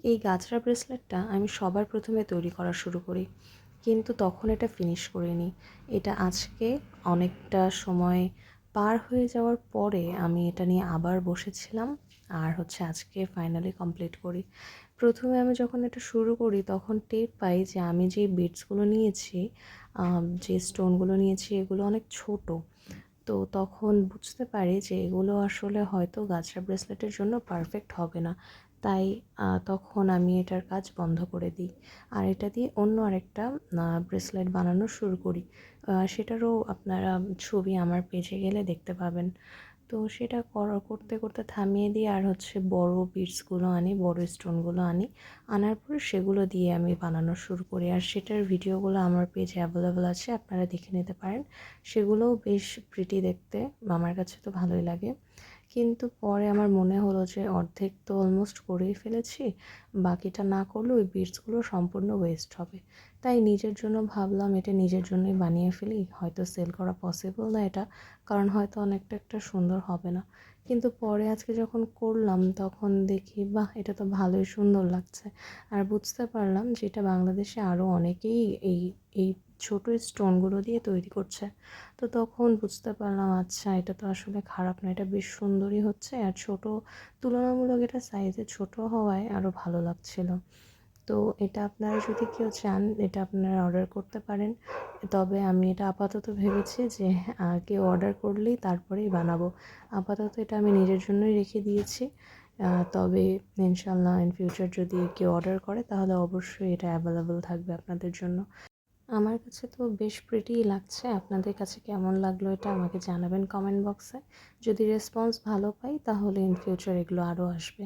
এই গাজরা ব্রেসলেটটা আমি সবার প্রথমে তৈরি করা শুরু করি, কিন্তু তখন এটা ফিনিশ করিনি। এটা আজকে অনেকটা সময় পার হয়ে যাওয়ার পরে আমি এটা নিয়ে আবার বসেছিলাম, আর আজকে ফাইনালি কমপ্লিট করি। প্রথমে আমি যখন এটা শুরু করি তখন টের পাই যে আমি যে বিডসগুলো নিয়েছি, যে স্টোনগুলো নিয়েছি এগুলো অনেক ছোট। তো তখন বুঝতে পারি যে এগুলো আসলে হয়তো গাজরা ব্রেসলেটের জন্য পারফেক্ট হবে না। তাই তখন আমি এটার কাজ বন্ধ করে দিই, আর এটা দিয়ে অন্য আরেকটা ব্রেসলেট বানানো শুরু করি। সেটারও আপনারা ছবি আমার পেজে গেলে দেখতে পাবেন। তো সেটা করতে করতে থামিয়ে দিয়ে আর বড় বিটসগুলো আনি, বড় স্টোনগুলো আনি। আনার পরে সেগুলো দিয়ে আমি বানানো শুরু করি, আর সেটার ভিডিওগুলো আমার পেজে অ্যাভেলেবল আছে, আপনারা দেখে নিতে পারেন। সেগুলোও বেশ প্রিটি দেখতে, আমার কাছে তো ভালোই লাগে। কিন্তু পরে আমার মনে হলো যে অর্ধেক তো অলমোস্ট করেই ফেলেছি, বাকিটা না করলে ওই বিটসগুলো সম্পূর্ণ ওয়েস্ট হবে। তাই নিজের জন্য ভাবলাম এটা নিজের জন্যই বানিয়ে ফেলি, হয়তো সেল করা পসিবল না এটা, কারণ হয়তো অনেকটা একটা সুন্দর হবে না। কিন্তু পরে আজকে যখন করলাম তখন দেখি বাহ, এটা তো ভালোই সুন্দর লাগছে। আর বুঝতে পারলাম যে এটা বাংলাদেশে আরও অনেকেই এই এই ছোটো স্টোনগুলো দিয়ে তৈরি করছে। তো তখন বুঝতে পারলাম আচ্ছা, এটা তো আসলে খারাপ না, এটা বেশ সুন্দরই হচ্ছে, আর তুলনামূলক এটা সাইজে ছোট হওয়ায় আরও ভালো লাগছিল। তো এটা আপনারা যদি কেউ চান এটা আপনারা অর্ডার করতে পারেন। তবে আমি এটা আপাতত ভেবেছি যে কেউ অর্ডার করলেই তারপরেই বানাবো। আপাতত এটা আমি নিজের জন্যই রেখে দিয়েছি। তবে ইনশাআল্লাহ ইন ফিউচার যদি কেউ অর্ডার করে তাহলে অবশ্যই এটা অ্যাভেলেবল থাকবে আপনাদের জন্য। আমার কাছে তো বেশ প্রিটিই লাগছে। আপনাদের কাছে কেমন লাগলো এটা আমাকে জানাবেন কমেন্ট বক্সে। যদি রেসপন্স ভালো পাই তাহলে ইন ফিউচার এগুলো আরও আসবে।